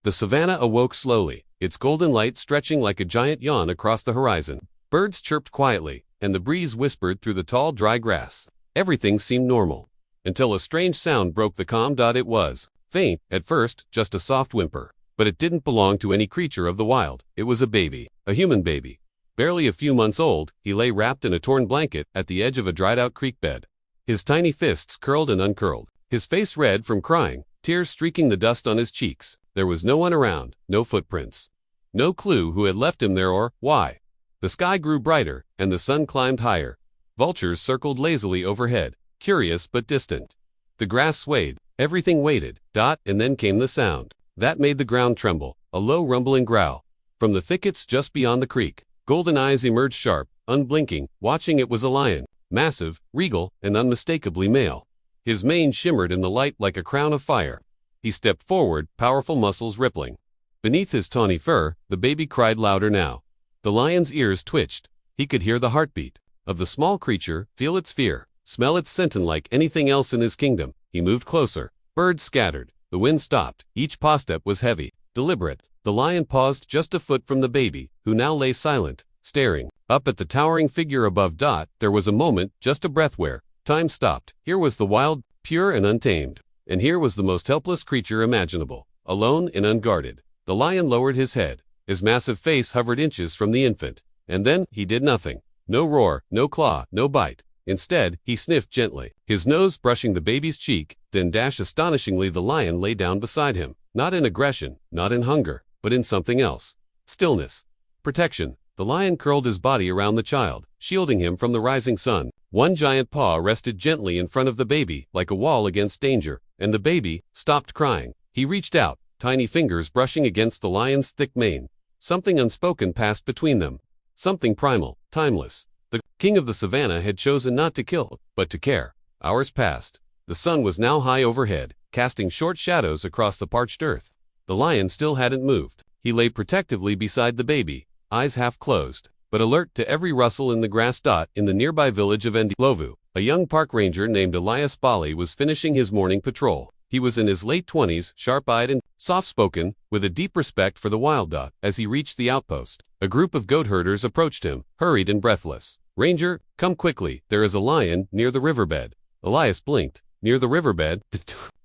The savannah awoke slowly, its golden light stretching like a giant yawn across the horizon. Birds chirped quietly, and the breeze whispered through the tall, dry grass. Everything seemed normal, until a strange sound broke the calm. It was faint, at first, just a soft whimper. But it didn't belong to any creature of the wild. It was a baby, a human baby. Barely a few months old, he lay wrapped in a torn blanket at the edge of a dried-out creek bed. His tiny fists curled and uncurled, his face red from crying, tears streaking the dust on his cheeks. There was no one around, no footprints. No clue who had left him there or why. The sky grew brighter, and the sun climbed higher. Vultures circled lazily overhead, curious but distant. The grass swayed, everything waited, and then came the sound. That made the ground tremble, a low rumbling growl. From the thickets just beyond the creek, golden eyes emerged sharp, unblinking. Watching it was a lion, massive, regal, and unmistakably male. His mane shimmered in the light like a crown of fire. He stepped forward, powerful muscles rippling. Beneath his tawny fur, the baby cried louder now. The lion's ears twitched. He could hear the heartbeat of the small creature, feel its fear, smell its scent. Like anything else in his kingdom, he moved closer. Birds scattered. The wind stopped. Each paw step was heavy, deliberate. The lion paused just a foot from the baby, who now lay silent, staring up at the towering figure above. There was a moment, just a breath, where time stopped. Here was the wild, pure and untamed. And here was the most helpless creature imaginable, alone and unguarded. The lion lowered his head. His massive face hovered inches from the infant. And then, he did nothing. No roar, no claw, no bite. Instead, he sniffed gently, his nose brushing the baby's cheek. Then astonishingly, the lion lay down beside him. Not in aggression, not in hunger, but in something else. Stillness. Protection. The lion curled his body around the child, shielding him from the rising sun. One giant paw rested gently in front of the baby, like a wall against danger, and the baby stopped crying. He reached out, tiny fingers brushing against the lion's thick mane. Something unspoken passed between them. Something primal, timeless. The king of the savannah had chosen not to kill, but to care. Hours passed. The sun was now high overhead, casting short shadows across the parched earth. The lion still hadn't moved. He lay protectively beside the baby, eyes half closed, but alert to every rustle in the grass. In the nearby village of Ndlovu, a young park ranger named Elias Bali was finishing his morning patrol. He was in his late 20s, sharp-eyed and soft-spoken, with a deep respect for the wild. As he reached the outpost, a group of goat herders approached him, hurried and breathless. "Ranger, come quickly, there is a lion near the riverbed." Elias blinked. Near the riverbed? The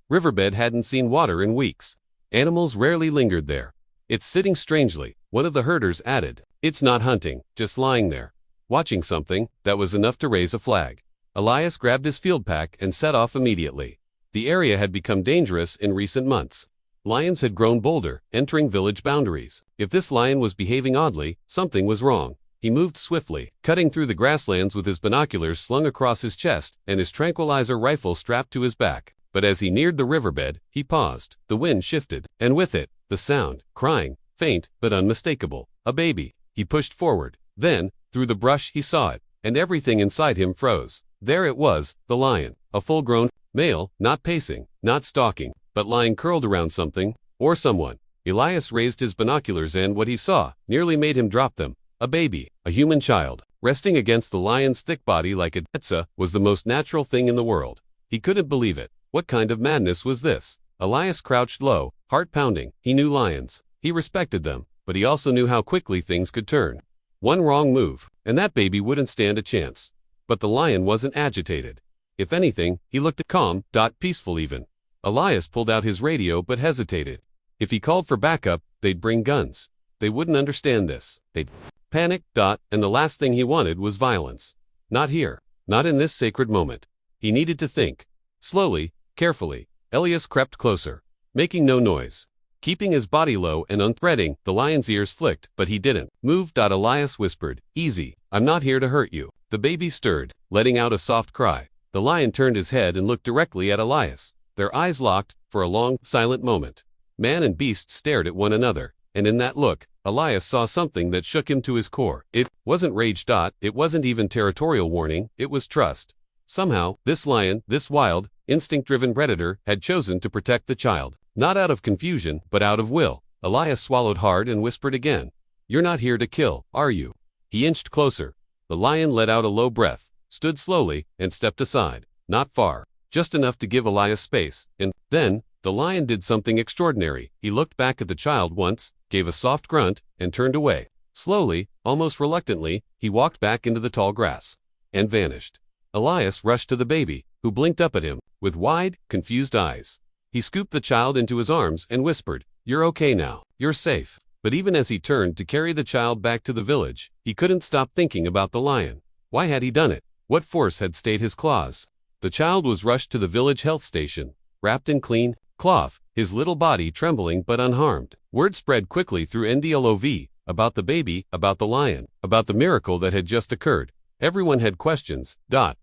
riverbed hadn't seen water in weeks. Animals rarely lingered there. "It's sitting strangely," one of the herders added. "It's not hunting, just lying there, watching something." That was enough to raise a flag. Elias grabbed his field pack and set off immediately. The area had become dangerous in recent months. Lions had grown bolder, entering village boundaries. If this lion was behaving oddly, something was wrong. He moved swiftly, cutting through the grasslands with his binoculars slung across his chest and his tranquilizer rifle strapped to his back. But as he neared the riverbed, he paused. The wind shifted, and with it, the sound, crying, faint but unmistakable. A baby. He pushed forward. Then, through the brush he saw it, and everything inside him froze. There it was, the lion, a full-grown male, not pacing, not stalking, but lying curled around something, or someone. Elias raised his binoculars and what he saw nearly made him drop them. A baby, a human child, resting against the lion's thick body like a etza, was the most natural thing in the world. He couldn't believe it. What kind of madness was this? Elias crouched low, heart pounding. He knew lions. He respected them, but he also knew how quickly things could turn. One wrong move, and that baby wouldn't stand a chance. But the lion wasn't agitated. If anything, he looked calm, peaceful even. Elias pulled out his radio but hesitated. If he called for backup, they'd bring guns. They wouldn't understand this. They'd panic, and the last thing he wanted was violence. Not here. Not in this sacred moment. He needed to think. Slowly, carefully, Elias crept closer, making no noise. Keeping his body low and unthreatening, the lion's ears flicked, but he didn't move. Elias whispered, "Easy, I'm not here to hurt you." The baby stirred, letting out a soft cry. The lion turned his head and looked directly at Elias. Their eyes locked for a long, silent moment. Man and beast stared at one another, and in that look, Elias saw something that shook him to his core. It wasn't rage. It wasn't even territorial warning, it was trust. Somehow, this lion, this wild, instinct-driven predator, had chosen to protect the child. Not out of confusion, but out of will. Elias swallowed hard and whispered again, "You're not here to kill, are you?" He inched closer. The lion let out a low breath, stood slowly, and stepped aside. Not far, just enough to give Elias space, and then, the lion did something extraordinary. He looked back at the child once, gave a soft grunt, and turned away. Slowly, almost reluctantly, he walked back into the tall grass and vanished. Elias rushed to the baby, who blinked up at him with wide, confused eyes. He scooped the child into his arms and whispered, "You're okay now. You're safe." But even as he turned to carry the child back to the village, he couldn't stop thinking about the lion. Why had he done it? What force had stayed his claws? The child was rushed to the village health station, wrapped in clean cloth, his little body trembling but unharmed. Word spread quickly through NDLOV about the baby, about the lion, about the miracle that had just occurred. Everyone had questions.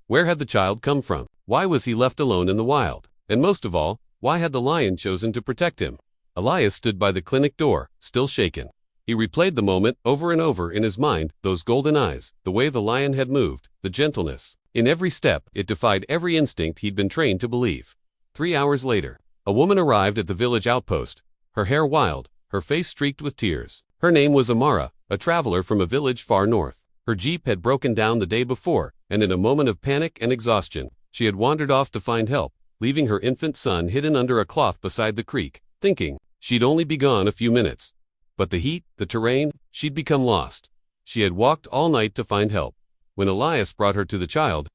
Where had the child come from? Why was he left alone in the wild? And most of all, why had the lion chosen to protect him? Elias stood by the clinic door, still shaken. He replayed the moment over and over in his mind, those golden eyes, the way the lion had moved, the gentleness. In every step, it defied every instinct he'd been trained to believe. 3 hours later, a woman arrived at the village outpost, her hair wild, her face streaked with tears. Her name was Amara, a traveler from a village far north. Her jeep had broken down the day before, and in a moment of panic and exhaustion, she had wandered off to find help, leaving her infant son hidden under a cloth beside the creek, thinking she'd only be gone a few minutes. But the heat, the terrain, she'd become lost. She had walked all night to find help. When Elias brought her to the child,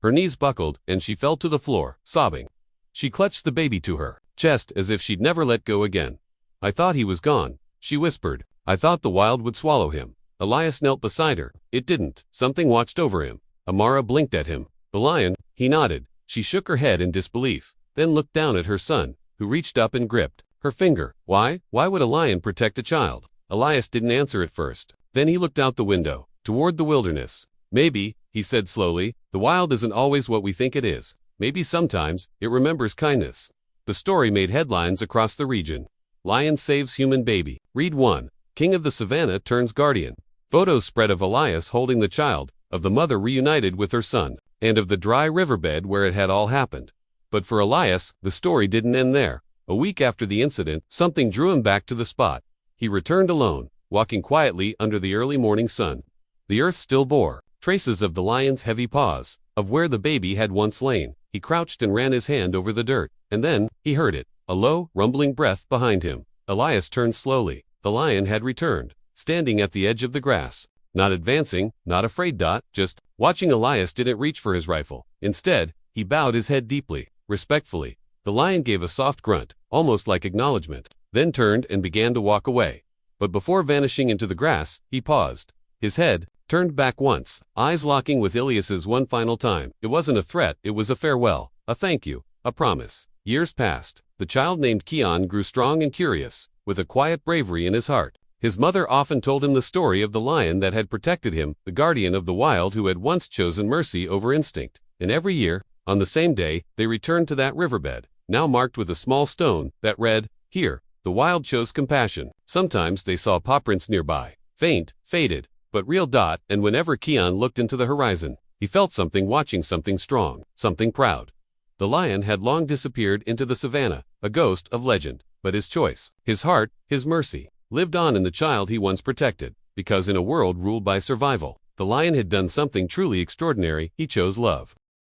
her knees buckled and she fell to the floor, sobbing. She clutched the baby to her chest as if she'd never let go again. "I thought he was gone," she whispered. "I thought the wild would swallow him." Elias knelt beside her. It didn't. Something watched over him. Amara blinked at him. "The lion," he nodded. She shook her head in disbelief, then looked down at her son, who reached up and gripped her finger. Why would a lion protect a child? Elias didn't answer at first. Then he looked out the window, toward the wilderness. "Maybe," he said slowly, "the wild isn't always what we think it is. Maybe sometimes it remembers kindness." The story made headlines across the region. Lion saves human baby. Read 1. King of the Savannah turns guardian. Photos spread of Elias holding the child, of the mother reunited with her son, and of the dry riverbed where it had all happened. But for Elias, the story didn't end there. A week after the incident, something drew him back to the spot. He returned alone, walking quietly under the early morning sun. The earth still bore traces of the lion's heavy paws, of where the baby had once lain. He crouched and ran his hand over the dirt, and then he heard it, a low, rumbling breath behind him. Elias turned slowly. The lion had returned, standing at the edge of the grass. Not advancing, not afraid. Just watching. Elias didn't reach for his rifle. Instead, he bowed his head deeply, respectfully. The lion gave a soft grunt, almost like acknowledgement, then turned and began to walk away. But before vanishing into the grass, he paused. His head turned back once, eyes locking with Elias's one final time. It wasn't a threat, it was a farewell, a thank you, a promise. Years passed. The child named Keon grew strong and curious, with a quiet bravery in his heart. His mother often told him the story of the lion that had protected him, the guardian of the wild who had once chosen mercy over instinct. And every year, on the same day, they returned to that riverbed, now marked with a small stone that read, "Here, the wild chose compassion." Sometimes they saw paw prints nearby, faint, faded, but real. And whenever Keon looked into the horizon, he felt something watching, something strong, something proud. The lion had long disappeared into the savannah, a ghost of legend, but his choice, his heart, his mercy, lived on in the child he once protected, because in a world ruled by survival, the lion had done something truly extraordinary. He chose love.